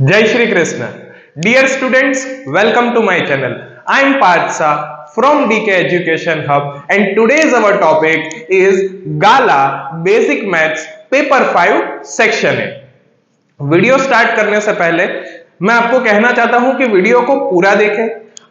Jai Shri Krishna. Dear students, welcome to my channel. I am Partha from DK Education Hub and today's our topic is Gala Basic Maths Paper 5 Section A. Video start करने से पहले मैं आपको कहना चाहता हूं कि video को पूरा देखें।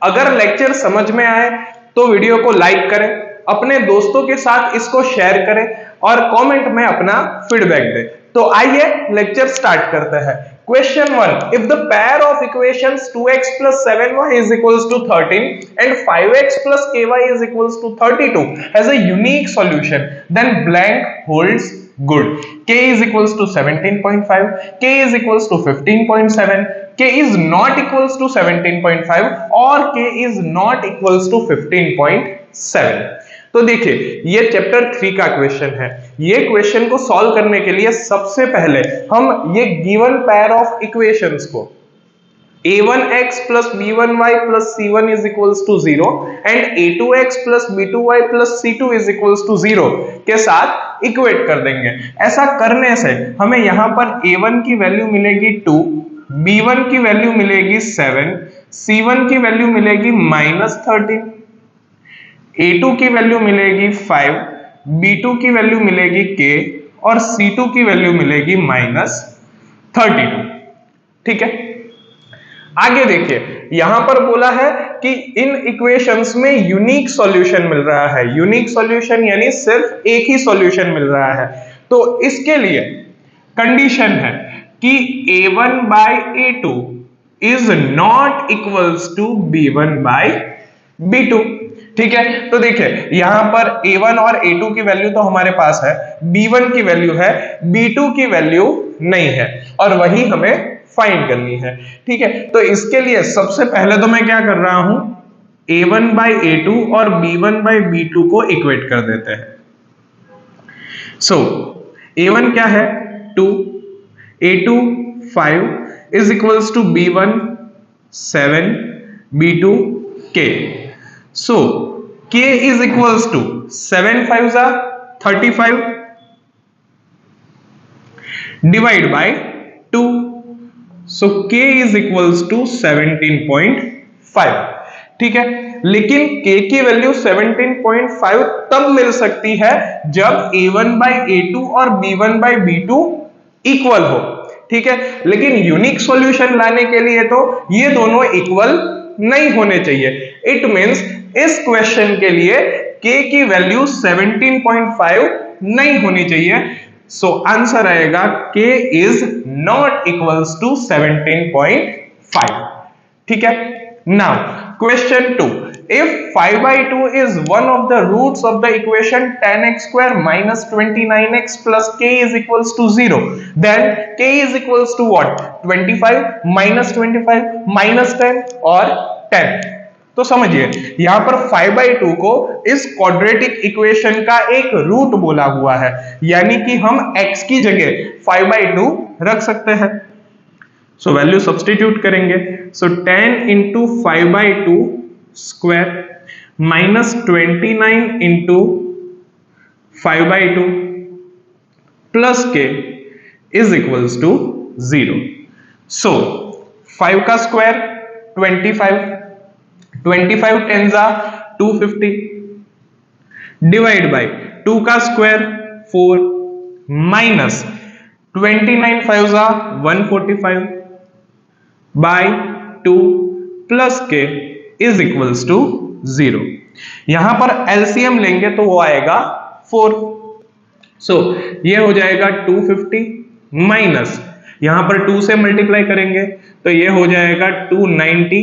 अगर लेक्चर समझ में आए तो वीडियो को लाइक करें, अपने दोस्तों के साथ इसको शेयर करें और कमेंट में अपना फीडबैक दें। तो आइए लेक्चर स्टार्ट करते हैं। Question 1. If the pair of equations 2x plus 7y is equals to 13 and 5x plus ky is equals to 32 has a unique solution, then blank holds good. K is equals to 17.5, K is equals to 15.7, K is not equals to 17.5 or K is not equals to 15.7. तो देखिए ये chapter 3 का question है। ये question को solve करने के लिए सबसे पहले हम ये गिवन पेयर ऑफ इक्वेशंस को a1x plus b1y plus c1 is equals to 0 and a2x plus b2y plus c2 is equals to 0 के साथ इक्वेट कर देंगे। ऐसा करने से हमें यहाँ पर a1 की वैल्यू मिलेगी 2, b1 की वैल्यू मिलेगी 7, c1 की वैल्यू मिलेगी -13, A2 की वैल्यू मिलेगी 5, B2 की वैल्यू मिलेगी K और C2 की वैल्यू मिलेगी -32। ठीक है, आगे देखिए यहां पर बोला है कि इन इक्वेशंस में यूनिक सॉल्यूशन मिल रहा है। यूनिक सॉल्यूशन यानी सिर्फ एक ही सॉल्यूशन मिल रहा है। तो इसके लिए कंडीशन है कि A1 by A2 is not equals to B1 by B2। ठीक है, तो देखिए यहां पर A1 और A2 की वैल्यू तो हमारे पास है, B1 की वैल्यू है, B2 की वैल्यू नहीं है और वही हमें फाइंड करनी है। ठीक है, तो इसके लिए सबसे पहले तो मैं क्या कर रहा हूं, A1 by A2 और B1 by B2 को इक्वेट कर देते हैं। सो A1 क्या है 2, A2 5 is equals to B1 7, B2 K। So K is equals to 7 5s are 35 divide by 2. So K is equals to 17.5। ठीक है, लेकिन K की वैल्यू 17.5 तब मिल सकती है जब A1 by A2 और B1 by B2 इक्वल हो। ठीक है, लेकिन यूनिक सॉल्यूशन लाने के लिए तो ये दोनों इक्वल नहीं होने चाहिए। इट मींस इस क्वेश्चन के लिए K की वैल्यू 17.5 नहीं होनी चाहिए। सो आंसर आएगा K is not equals to 17.5। ठीक है, now question 2, if 5 by 2 is one of the roots of the equation 10x square minus 29x plus k is equals to 0, then k is equals to what, 25 minus 25 minus 10 और 10। तो समझिए यहां पर 5 by 2 को इस quadratic equation का एक root बोला हुआ है, यानी कि हम x की जगह 5 by 2 रख सकते हैं। सो वैल्यू सब्स्टिट्यूट करेंगे। सो 10 into 5 by 2 square minus 29 into 5 by 2 plus k is equals to 0। सो 5 का square 25, 25 10s are 250 divide by 2 का square 4 minus 29 5s are 145 by 2 plus k is equals to 0। यहां पर एलसीएम लेंगे तो वो आएगा 4। सो ये हो जाएगा 250 माइनस यहां पर 2 से मल्टीप्लाई करेंगे तो ये हो जाएगा 290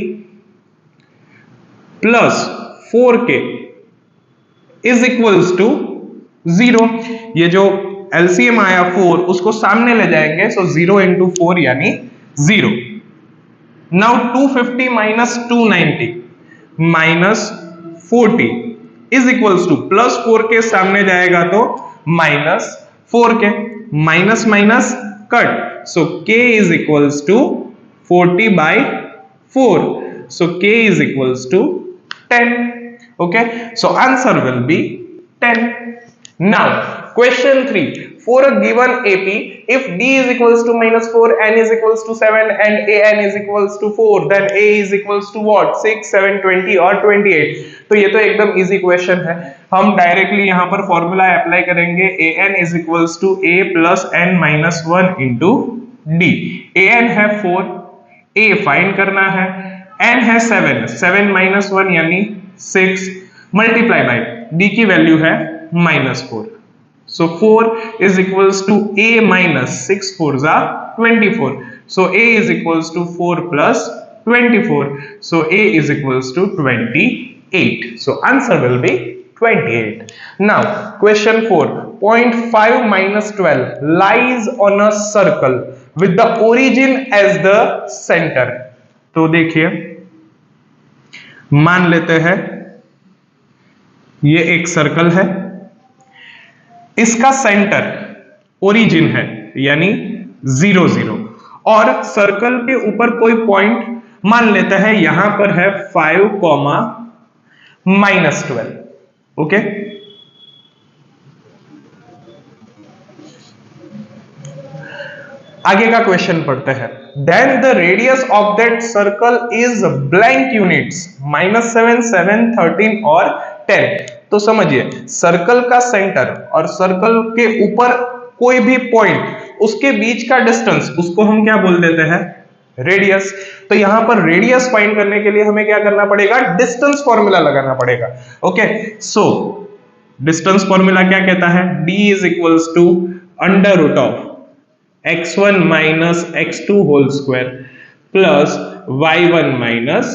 plus 4k is equals to 0। ये जो एलसीएम आया 4 उसको सामने ले जाएंगे, सो 0 इंटू 4 यानी 0। Now 250 minus 290 minus 40 is equals to plus 4k सामने जाएगा तो minus 4k, minus minus cut, so k is equals to 40 by 4, so k is equals to 10. Okay, so answer will be 10. Now question 3, for a given AP, if D is equals to -4, N is equals to 7 and AN is equals to 4, then A is equals to what? 6, 7, 20 और 28। तो ये तो एकदम easy question है, हम directly यहाँ पर formula apply करेंगे, AN is equals to A plus N minus 1 into D। AN है 4, A फाइंड करना है, N है 7, 7 minus 1 यानी 6 मल्टीप्लाई बाय D की वैल्यू है -4। So 4 is equals to A minus 6 4s are 24. So A is equals to 4 plus 24. So A is equals to 28. So answer will be 28. Now question 4. 0.5 minus 12 lies on a circle with the origin as the center. तो देखिए, मान लेते हैं ये एक circle है, इसका centre origin है यानी 0 0, और सर्कल के ऊपर कोई पॉइंट मान लेते हैं यहां पर है 5, -12। ओके, आगे का क्वेश्चन पढ़ते हैं। Then the radius of that circle is blank units -7, 7, 13 और 10। तो समझिए, सर्कल का सेंटर और सर्कल के ऊपर कोई भी पॉइंट, उसके बीच का डिस्टेंस, उसको हम क्या बोल देते हैं? रेडियस। तो यहां पर रेडियस फाइंड करने के लिए हमें क्या करना पड़ेगा? डिस्टेंस फॉर्मूला लगाना पड़ेगा। ओके, सो डिस्टेंस फॉर्मूला क्या कहता है? D is equals to √ x1 minus x2 whole square plus y1 minus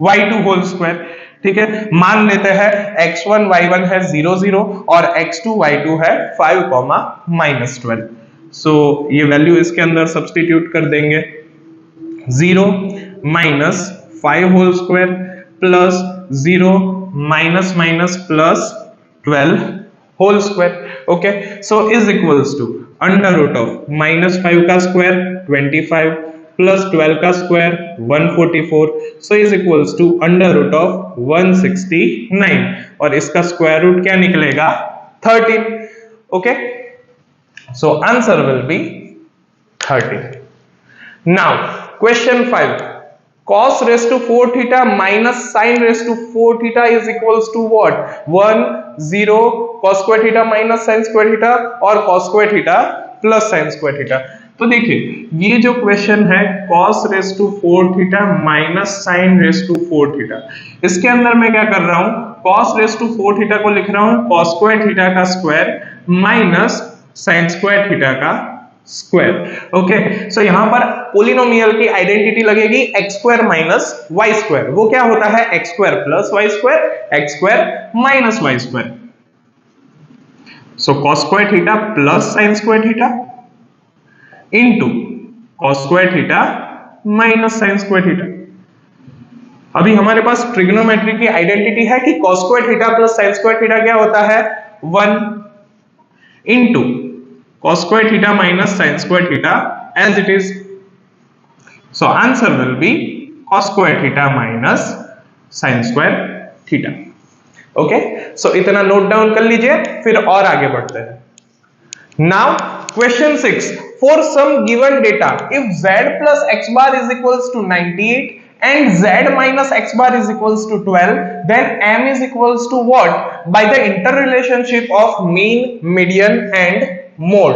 y2 whole square. ठीक है, मान लेते हैं x1 y1 है 0 0 और x2 y2 है 5, -12। सो ये वैल्यू इसके अंदर सब्स्टिट्यूट कर देंगे, 0 minus 5 whole square plus 0 minus minus plus 12 whole square. Okay, so is equals to √-5 का स्क्वायर 25 प्लस 12 का square 144, so is equals to √169, और इसका स्क्वायर रूट क्या निकलेगा? 13। Okay, so answer will be 13। Now question 5, cos raised to 4 theta minus sin raised to 4 theta is equals to what? 1, 0, cos square theta minus sin square theta और cos square theta plus sin square theta। तो देखिए, ये जो question है cos raised to 4 theta minus sin raised to 4 theta, इसके अंदर मैं क्या कर रहा हूं? cos raised to 4 theta को लिख रहा हूं cos square theta का square minus sin square theta का स्क्वायर। ओके, सो यहां पर पोलिनोमियल की आइडेंटिटी लगेगी x² माइनस y²। वो क्या होता है? x² plus y², x² minus y²। सो cos square theta plus sin square theta into cos square theta minus sin square theta। अभी हमारे पास ट्रिग्नोमेट्री की आइडेंटिटी है कि cos square theta plus sin square theta क्या होता है? 1 into cos square theta minus sin square theta as it is. So answer will be cos square theta minus sin square theta. Okay, so इतना note down कर लीजिए, फिर और आगे बढ़ते हैं। Now question 6, for some given data, if z plus x bar is equals to 98 and z minus x bar is equals to 12, then m is equals to what? By the interrelationship of mean, median and mode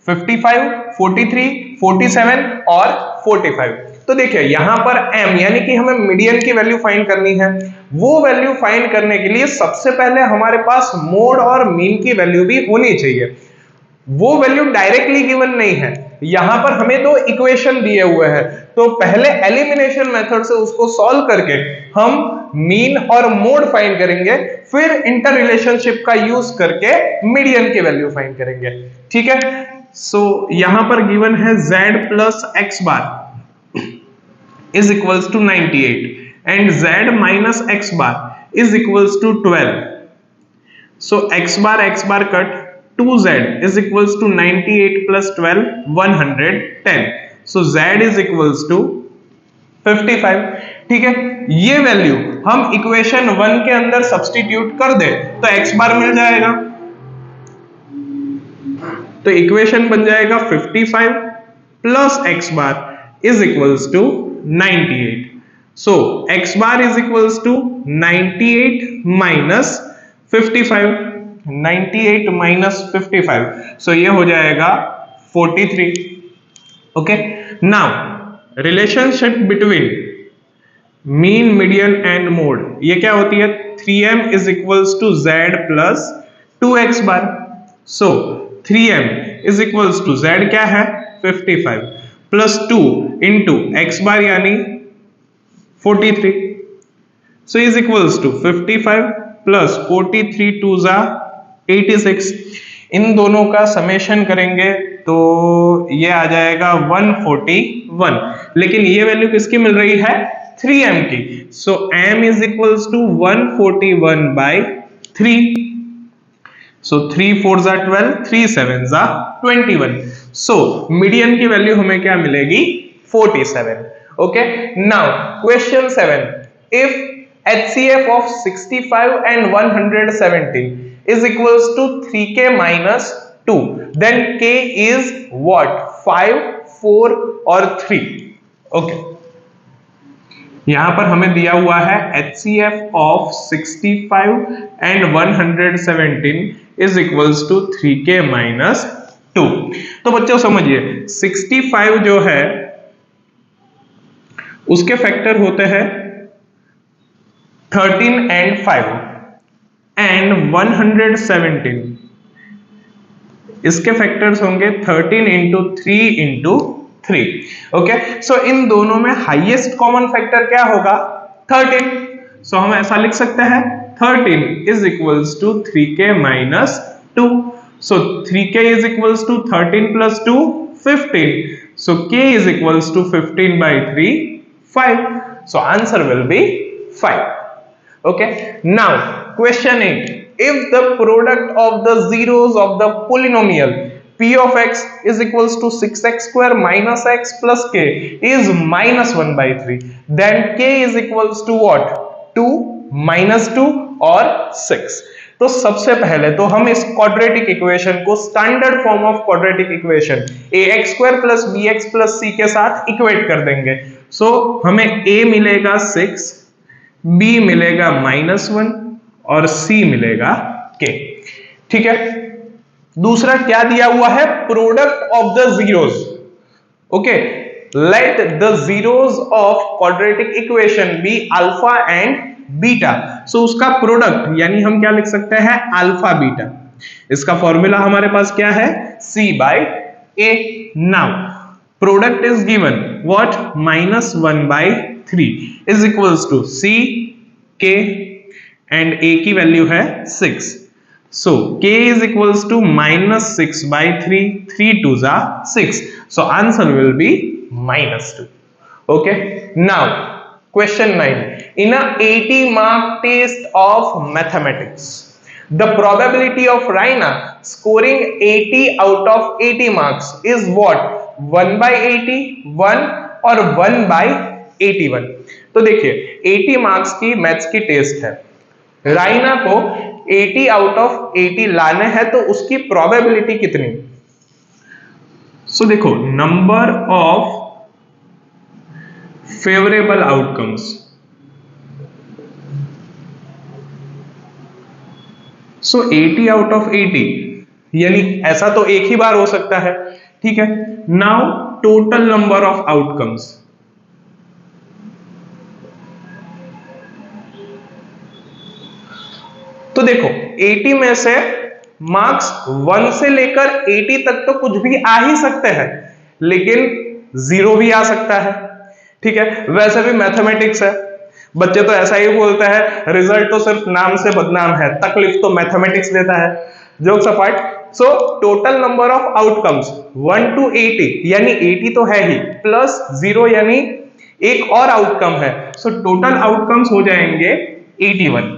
55, 43, 47 और 45। तो देखिए, यहां पर m यानी कि हमें median की value find करनी है। वो वैल्यू फाइंड करने के लिए सबसे पहले हमारे पास मोड और मीन की वैल्यू भी होनी चाहिए। वो वैल्यू डायरेक्टली गिवन नहीं है, यहां पर हमें दो इक्वेशन दिए हुए हैं, तो पहले एलिमिनेशन मेथड से उसको सॉल्व करके हम मीन और मोड फाइंड करेंगे, फिर इंटर रिलेशनशिप का यूज करके मीडियन की वैल्यू फाइंड करेंगे। ठीक है, सो यहां पर गिवन है z plus x bar is equals to 98 and z minus x bar is equals to 12। So x bar cut, 2z is equals to 98 plus 12, 110. So z is equals to 55. ठीक है, ये value हम equation 1 के अंदर substitute कर दे तो x बार मिल जाएगा। तो इक्वेशन बन जाएगा 55 plus x bar is equals to 98. So x bar is equals to 98 minus 55. 98 minus 55, so ये हो जाएगा 43. Okay, now relationship between mean, median and mode, ये क्या होती है? 3m is equals to z plus 2x bar. So 3m is equals to z क्या है? 55 plus 2 into x bar यानी 43. So is equals to 55 plus 43 टू जा 86. इन दोनों का समेशन करेंगे तो ये आ जाएगा 141. लेकिन ये वैल्यू किसकी मिल रही है? 3m की. So m is equals to 141 by 3. So 3 4 जा 12, 3 7 जा 21. सो मीडियन की वैल्यू हमें क्या मिलेगी? 47. Okay, now question 7. If HCF of 65 and 170 is equals to 3k minus 2, then k is what? 5, 4 और 3. ओके, यहां पर हमें दिया हुआ है HCF of 65 and 117 is equals to 3k minus 2. तो बच्चों समझिए, 65 जो है उसके फैक्टर होते हैं 13 and 5 and 117 इसके फैक्टर्स होंगे 13 into 3 into 3. ओके, सो इन दोनों में हाईएस्ट कॉमन फैक्टर क्या होगा? 13. सो हम ऐसा लिख सकते हैं 13 is equals to 3k minus 2. So 3k is equals to 13 plus 2, 15. So k is equals to 15 by 3, 5. So answer will be 5. Okay, now question 8. If the product of the zeros of the polynomial p of x is equals to 6x square minus x plus k is minus 1 by 3, then k is equals to what? 2, minus 2 और 6. तो सबसे पहले तो हम इस quadratic equation को standard form of quadratic equation ax square plus bx plus c के साथ इक्वेट कर देंगे. सो हमें a मिलेगा 6, b मिलेगा -1 और c मिलेगा k. ठीक है, दूसरा क्या दिया हुआ है? Product of the zeros. Okay, let the zeros of quadratic equation be alpha and beta. So उसका प्रोडक्ट यानी हम क्या लिख सकते हैं? Alpha beta. इसका फॉर्मूला हमारे पास क्या है? c by a. Now product is given what? -1 by 3 is equals to c k and a की वैल्यू है 6. So k is equals to -6 by 3. 3 2s are 6. So answer will be -2. Okay. Now question 9. In a 80-mark test of mathematics, the probability of Raina scoring 80 out of 80 marks is what? 1 by 80, 1 और 1 by 81. तो देखिए 80 marks की maths की test है, राइना को 80 out of 80 लाने हैं, तो उसकी प्रोबेबिलिटी कितनी? सो देखो, number of favourable outcomes. So 80 out of 80 यानी ऐसा तो एक ही बार हो सकता है. ठीक है, now total number of outcomes. तो देखो 80 में से मार्क्स 1 से लेकर 80 तक तो कुछ भी आ ही सकते हैं, लेकिन 0 भी आ सकता है. ठीक है, वैसे भी मैथमेटिक्स है, बच्चे तो ऐसा ही बोलते हैं रिजल्ट तो सिर्फ नाम से बदनाम है, तकलीफ तो मैथमेटिक्स देता है. Jokes apart, so total number of outcomes 1 to 80 यानी 80 तो है ही, प्लस 0 यानी एक और आउटकम है. सो टोटल आउटकम्स हो जाएंगे 81.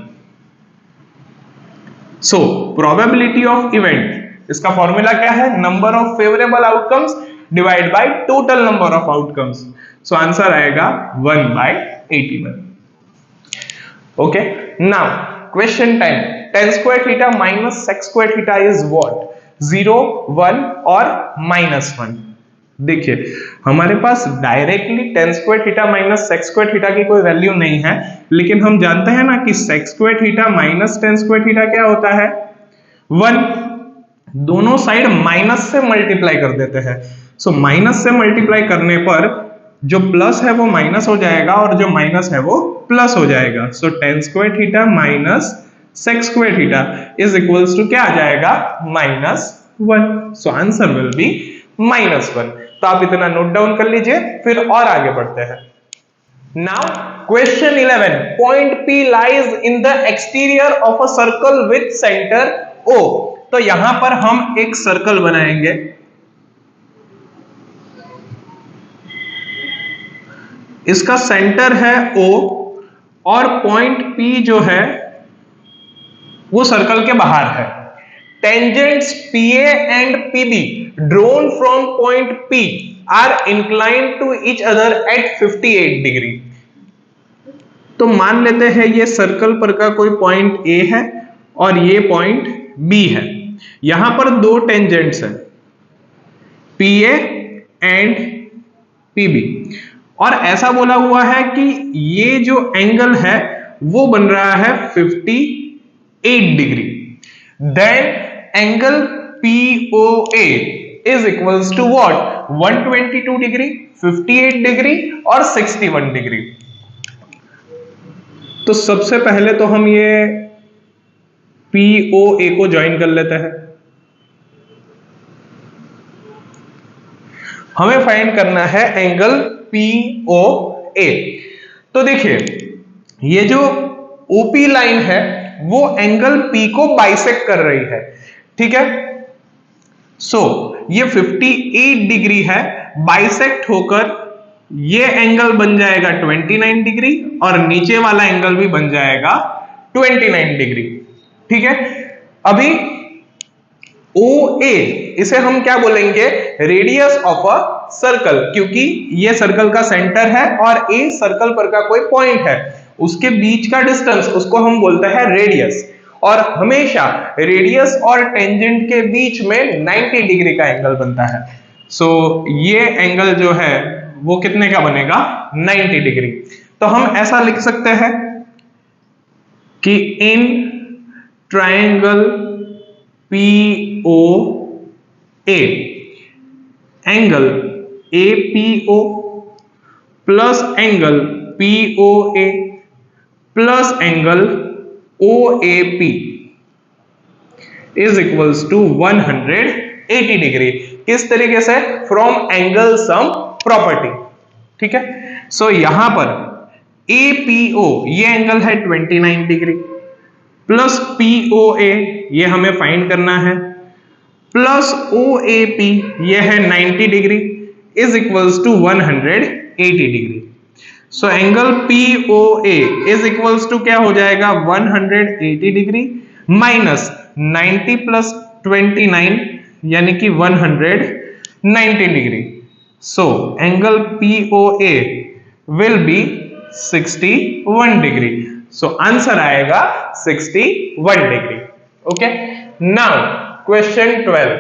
सो प्रोबेबिलिटी ऑफ इवेंट, इसका फॉर्मूला क्या है? Number of favourable outcomes divide by total number of outcomes. So answer आएगा 1 by 81. Okay, now question 10. tan square theta minus sec square theta is what? 0, 1 और -1। देखिए हमारे पास directly tan square theta minus sec square theta की कोई value नहीं है, लेकिन हम जानते हैं ना कि sec square theta minus tan square theta क्या होता है, 1। दोनों साइड माइनस से मल्टीप्लाई कर देते हैं। सो माइनस से मल्टीप्लाई करने पर जो प्लस है वो माइनस हो जाएगा और जो माइनस है वो प्लस हो जाएगा। So tan square theta minus sec square theta is equals to क्या आ जाएगा, -1। So answer will be -1। तो आप इतना नोट डाउन कर लीजिए, फिर और आगे बढ़ते हैं। Now question 11, point P lies in the exterior of a circle with centre O। तो यहां पर हम एक सर्कल बनाएंगे, इसका सेंटर है O और पॉइंट P जो है वो सर्कल के बाहर है। Tangents PA and PB drawn from point P are inclined to each other at 58 degree. तो मान लेते हैं ये सर्कल पर का कोई पॉइंट A है और ये पॉइंट B है। यहां पर दो टेंजेंट्स हैं, PA एंड PB, और ऐसा बोला हुआ है कि ये जो एंगल है वो बन रहा है 58 degree. Then angle POA is equals to what, 122 degree, 58 degree और 61 डिग्री। तो सबसे पहले तो हम ये POA को ज्वाइन कर लेते हैं। हमें फाइंड करना है एंगल POA। तो देखिए ये जो OP लाइन है वो एंगल P को बाइसेक्ट कर रही है, ठीक है। सो ये 58 डिग्री है, बाइसेक्ट होकर ये एंगल बन जाएगा 29 डिग्री और नीचे वाला एंगल भी बन जाएगा 29 डिग्री, ठीक है। अभी OA इसे हम क्या बोलेंगे, रेडियस ऑफ अ सर्कल, क्योंकि ये सर्कल का सेंटर है और A सर्कल पर का कोई पॉइंट है, उसके बीच का डिस्टेंस उसको हम बोलते हैं रेडियस। और हमेशा रेडियस और टेंजेंट के बीच में 90 डिग्री का एंगल बनता है। सो ये एंगल जो है वो कितने का बनेगा, 90 डिग्री। तो हम ऐसा लिख सकते हैं कि in triangle POA angle APO plus angle POA plus angle OAP is equals to 180 degree. किस तरीके से, फ्रॉम एंगल सम प्रॉपर्टी, ठीक है। सो यहां पर APO ये एंगल है 29 डिग्री प्लस POA ये हमें फाइंड करना है प्लस OAP ये है 90 degree is equals to 180 degree. So angle POA is equals to क्या हो जाएगा, 180 डिग्री माइनस 90 प्लस 29 यानी कि 190 degree. So angle POA will be 61 degree. So answer आएगा 61 degree. Okay, now question 12,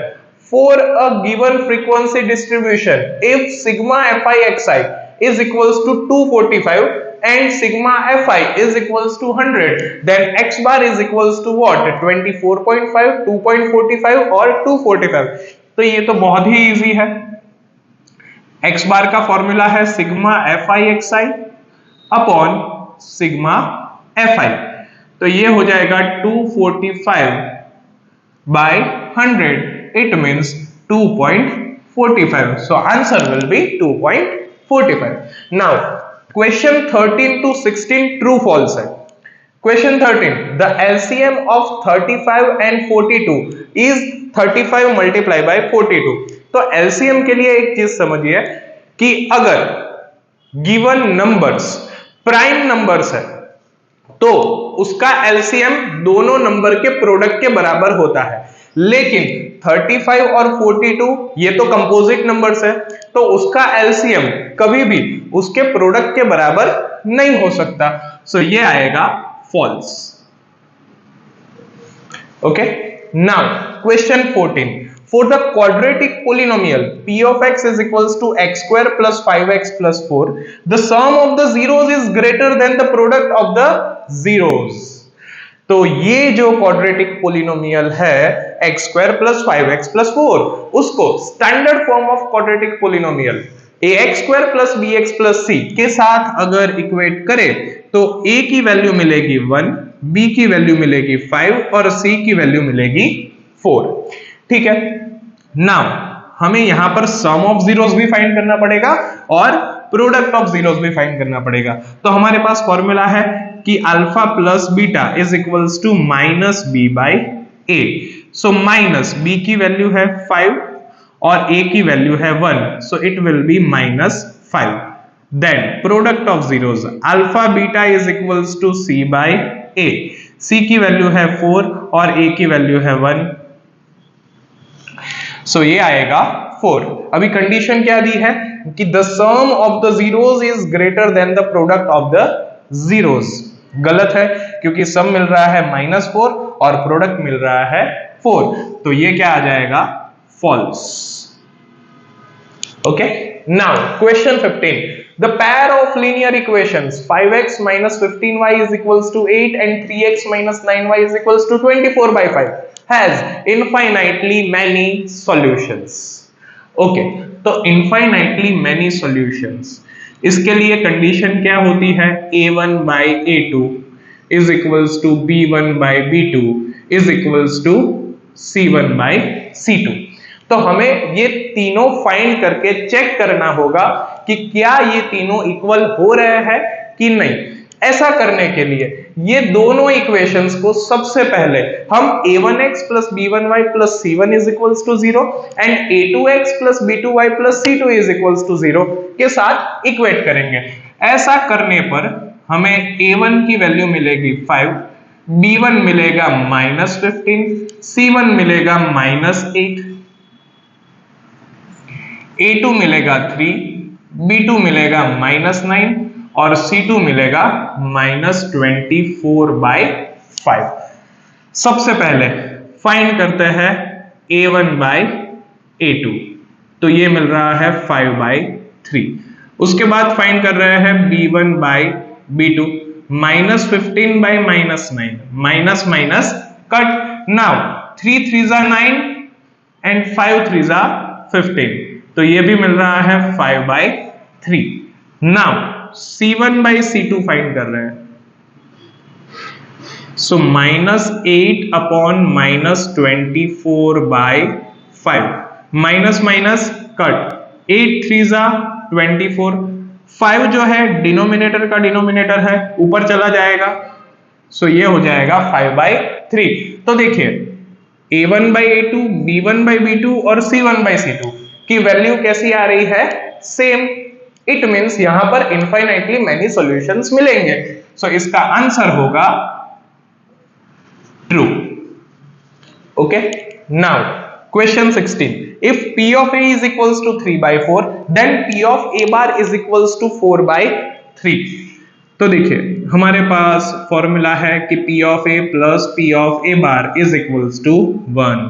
for a given frequency distribution if sigma fi xi is equals to 245 and sigma fi is equals to 100, then x bar is equals to what, 24.5, 2.45 और 245। तो ये तो बहुत ही easy है। x बार का formula है sigma fi xi upon sigma fi। तो ये हो जाएगा 245 by 100, it means 2.45. So answer will be 2.45. Now question 13 to 16 true false है। Question 13, the LCM of 35 and 42 is 35 multiplied by 42। तो LCM के लिए एक चीज समझिए कि अगर गिवन नंबर्स प्राइम नंबर्स है तो उसका एलसीएम दोनों नंबर के प्रोडक्ट के बराबर होता है, लेकिन 35 और 42 ये तो कंपोजिट नंबर्स है तो उसका एलसीएम कभी भी उसके प्रोडक्ट के बराबर नहीं हो सकता। सो ये आएगा false. Okay, now question 14, for the quadratic polynomial p of x is equals to x square plus 5x plus 4, the sum of the zeros is greater than the product of the zeros. तो ये जो quadratic polynomial है x square plus 5x plus 4, उसको standard form of quadratic polynomial ax square plus bx plus c के साथ अगर equate करे तो a की वैल्यू मिलेगी 1, b की वैल्यू मिलेगी 5 और c की वैल्यू मिलेगी 4। ठीक है, नाउ हमें यहां पर सम ऑफ जीरोस भी फाइंड करना पड़ेगा और प्रोडक्ट ऑफ जीरोस भी फाइंड करना पड़ेगा। तो हमारे पास फॉर्मूला है कि alpha plus beta is equals to minus b by a. So minus b की वैल्यू है 5 और ए की वैल्यू है 1, so it will be minus 5। Then product of zeros alpha beta is equals to c by a. C की value है 4 और a की value है 1, सो ये आएगा 4। अभी कंडीशन क्या दी है कि the sum of the zeros is greater than the product of the zeros. गलत है क्योंकि सम मिल रहा है -4 और प्रोडक्ट मिल रहा है 4, तो ये क्या आ जाएगा, false. Okay, now question 15, the pair of linear equations 5x minus 15y is equals to 8 and 3x minus 9y is equals to 24 by 5 has infinitely many solutions। Okay, तो infinitely many solutions, इसके लिए condition क्या होती है, a1 by a2 is equals to b1 by b2 is equals to c1 by c2। तो हमें ये तीनों फाइंड करके चेक करना होगा कि क्या ये तीनों इक्वल हो रहे हैं कि नहीं। ऐसा करने के लिए ये दोनों इक्वेशंस को सबसे पहले हम a1x plus b1y plus c1 is equals to 0 and a2x plus b2y plus c2 is equals to 0 के साथ इक्वेट करेंगे। ऐसा करने पर हमें a1 की वैल्यू मिलेगी 5, b1 मिलेगा -15, c1 मिलेगा -8, a2 मिलेगा 3, b2 मिलेगा -9 और c2 मिलेगा -24 by 5। सबसे पहले फाइंड करते हैं a1 by a2, तो ये मिल रहा है 5 by 3। उसके बाद फाइंड कर रहे हैं b1 by b2, -15 by -9, minus minus cut. Now 3 3s are 9 and 5 3s are 15, तो ये भी मिल रहा है 5 by 3। Now c1 by c2 find कर रहे हैं, सो -8 upon -24 by 5, minus minus cut, 8 3s are 24, 5 जो है डिनोमिनेटर का डिनोमिनेटर है ऊपर चला जाएगा, सो ये हो जाएगा 5 by 3। तो देखिए a1 by a2, b1 by b2 और c1 by c2 की वैल्यू कैसी आ रही है, सेम। इट मींस यहां पर इनफाइनाइटली मैनी सॉल्यूशंस मिलेंगे, सो इसका आंसर होगा true. Okay, now question 16, if p of a is equals to 3 by 4 then p of a bar is equals to 4 by 3। तो देखिए हमारे पास फॉर्मूला है कि p of a plus p of a bar is equals to 1,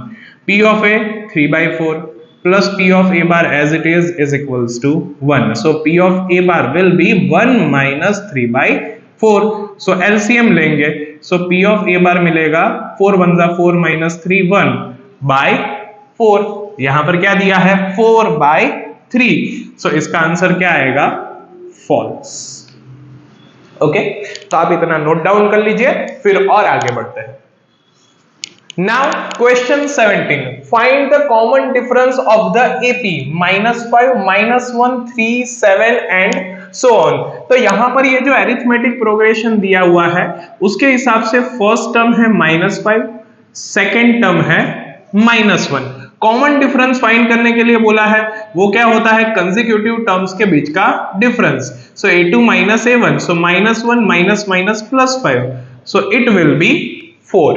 p of a 3 by 4 plus p of a bar as it is equals to 1, so p of a bar will be 1 minus 3 by 4, so LCM लेंगे, so p of a bar मिलेगा 4 1 4 minus 3 1 by 4, यहां पर क्या दिया है 4 by 3, so इसका answer क्या आएगा, फॉल्स। ओके, तो आप इतना नोट डाउन कर लीजिए, फिर और आगे बढ़ते हैं। Now question 17, find the common difference of the AP -5, -1, 3, 7 and so on। तो यहां पर ये जो अरिथमेटिक प्रोग्रेशन दिया हुआ है उसके हिसाब से फर्स्ट टर्म है -5, सेकेंड टर्म है -1। कॉमन डिफरेंस फाइंड करने के लिए बोला है, वो क्या होता है, कंसेक्यूटिव टर्म्स के बीच का difference. So a2 minus a1, so -1 minus minus plus 5, so it will be 4।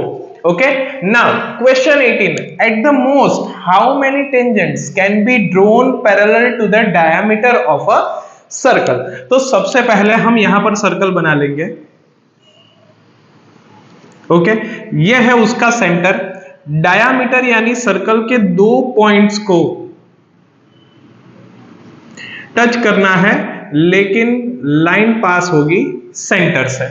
Okay, now question 18, at the most how many tangents can be drawn parallel to the diameter of a circle। तो सबसे पहले हम यहां पर circle बना लेंगे। Okay, ये है उसका सेंटर, डायामीटर यानी सर्कल के दो पॉइंट्स को टच करना है, लेकिन लाइन पास होगी सेंटर से।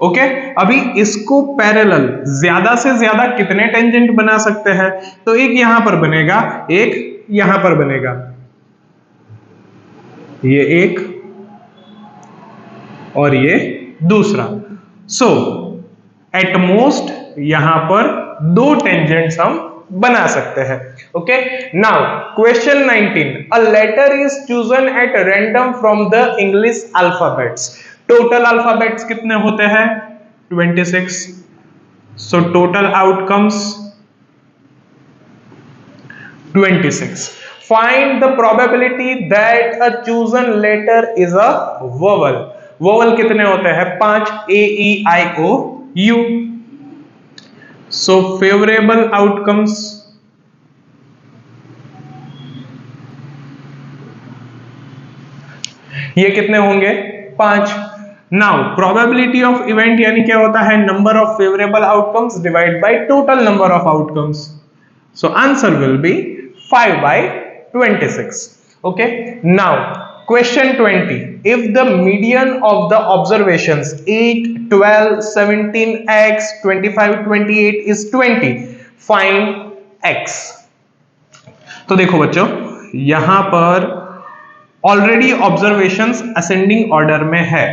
ओके, अभी इसको पैरेलल ज्यादा से ज्यादा कितने टेंजेंट बना सकते हैं? तो एक यहां पर बनेगा, एक यहां पर बनेगा, ये एक और ये दूसरा। सो एट मोस्ट यहां पर दो टेंजेंट्स हम बना सकते हैं। Okay, now question 19, a letter is chosen at random from the English alphabets. Total alphabets कितने होते हैं? 26। So total outcomes 26. Find the probability that a chosen letter is a vowel. Vowel कितने होते हैं? 5, A, E, I, O, U. So favorable outcomes ये कितने होंगे? 5. Now probability of event यानी क्या होता है? Number of favourable outcomes divide by total number of outcomes. So answer will B 5/26. Okay, now question 20, if the median of the observations 8, 12, 17, x, 25, 28 is 20, find x. तो देखो बच्चों, यहां पर already observations ascending order में है।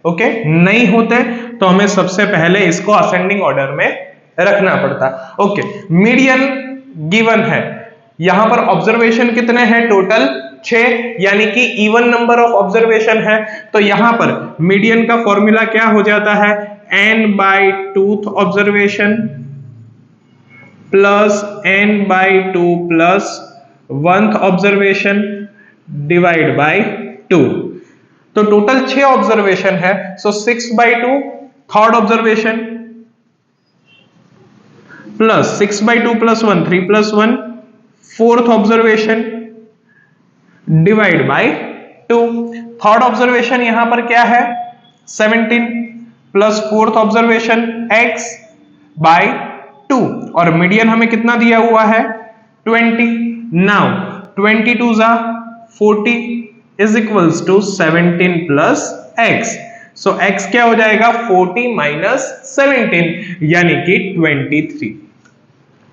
Okay, नहीं होते तो हमें सबसे पहले इसको असेंडिंग ऑर्डर में रखना पड़ता। ओके, मीडियन गिवन है, यहां पर ऑब्जर्वेशन कितने हैं? टोटल 6, यानी कि इवन नंबर ऑफ ऑब्जर्वेशन है। तो यहां पर मीडियन का फॉर्मूला क्या हो जाता है? n/2th observation plus n/2 plus 1th observation divide by 2। तो टोटल 6 ऑब्जर्वेशन है, so 6/2 third observation plus 6/2 plus 1 3 plus 1 fourth observation divide by 2। Third observation यहां पर क्या है? 17 plus fourth observation x by 2, और मीडियन हमें कितना दिया हुआ है? 20। नाउ 22 जा 40 is equals to 17 plus x। So x क्या हो जाएगा? 40 माइनस 17 यानी कि 23।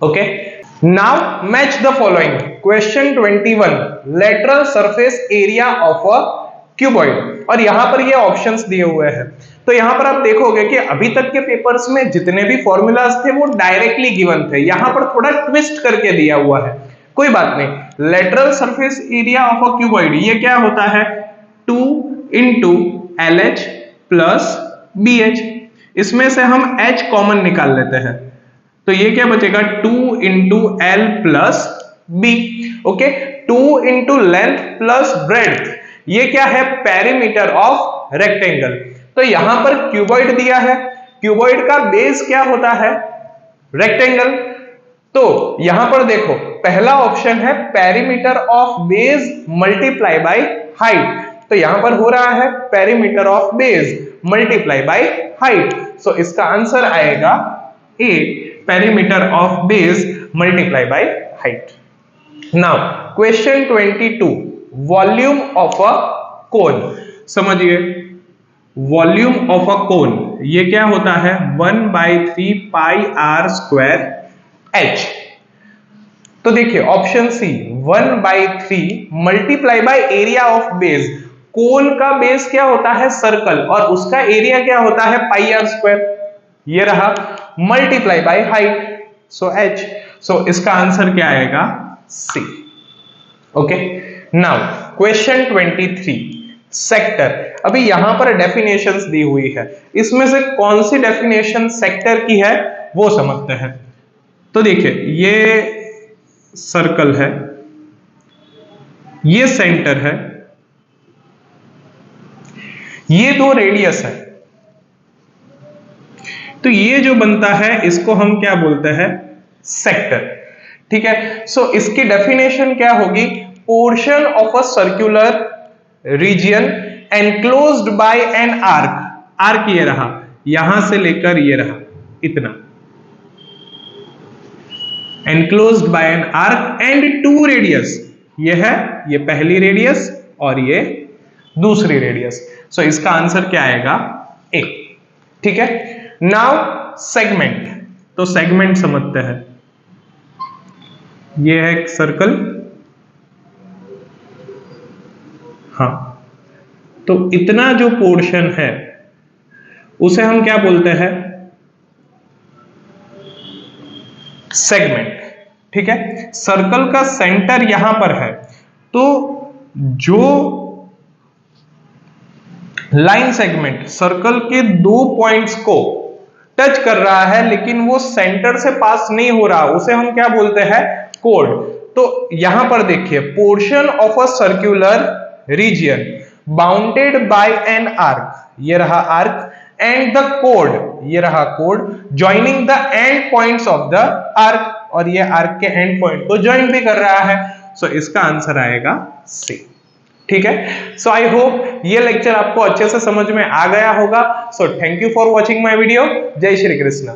Okay, now match the following. Question 21, lateral surface area of a cuboid, और यहां पर ये ऑप्शंस दिए हुए हैं। तो यहां पर आप देखोगे कि अभी तक के पेपर्स में जितने भी फॉर्मूलाज थे वो डायरेक्टली गिवन थे, यहां पर थोड़ा ट्विस्ट करके दिया हुआ है। कोई बात नहीं, lateral surface area of a cuboid ये क्या होता है? 2 into LH प्लस BH। इसमें से हम H कॉमन निकाल लेते हैं, तो ये क्या बचेगा? 2 into L plus B। Okay, 2 into length plus breadth, ये क्या है? Perimeter of rectangle. तो यहां पर क्यूबॉइड दिया है, क्यूबॉइड का बेस क्या होता है? रेक्टेंगल। तो यहां पर देखो, पहला ऑप्शन है perimeter of base multiply by height, तो यहां पर हो रहा है perimeter of base multiply by height. So इसका आंसर आएगा A, perimeter of base multiply by height. Now question 22, volume of a cone. समझिए, वॉल्यूम ऑफ अ कोन ये क्या होता है? 1/3 पाई r स्क्वायर h। तो देखिए option C 1/3 multiply by area of base. Cone का बेस क्या होता है? सर्कल, और उसका एरिया क्या होता है? पाई r स्क्वायर, ये रहा, multiply by height, so h। So इसका आंसर क्या आएगा? C. Okay, now question 23, sector. अभी यहां पर डेफिनेशंस दी हुई है, इसमें से कौन सी डेफिनेशन सेक्टर की है वो समझते हैं। तो देखिए, ये सर्कल है, ये सेंटर है, ये दो रेडियस है, तो ये जो बनता है इसको हम क्या बोलते हैं? सेक्टर। ठीक है, सो इसकी डेफिनेशन क्या होगी? Portion of a circular region enclosed by an arc. Arc ये रहा, यहां से लेकर ये रहा, इतना। Enclosed by an arc and two radius, ये है, ये पहली रेडियस और ये दूसरी रेडियस। सो इसका आंसर क्या आएगा? ए। ठीक है, नाउ सेगमेंट, तो सेगमेंट समझते हैं। ये है एक सर्कल, हाँ, तो इतना जो पोर्शन है उसे हम क्या बोलते हैं? सेगमेंट। ठीक है, सर्कल का सेंटर यहां पर है, तो जो लाइन सेगमेंट सर्कल के दो पॉइंट्स को टच कर रहा है लेकिन वो सेंटर से पास नहीं हो रहा, उसे हम क्या बोलते हैं? कोड। तो यहां पर देखिए, portion of a circular reason bounded by an arc, ये रहा आर्क, एंड द कोड, ये रहा code, joining the end points of the arc, और ये आर्क के एंड पॉइंट को ज्वाइन भी कर रहा है। सो इसका आंसर आएगा सी। ठीक है, सो आई होप ये लेक्चर आपको अच्छे से समझ में आ गया होगा। So thank you for watching my video. जय श्री कृष्ण।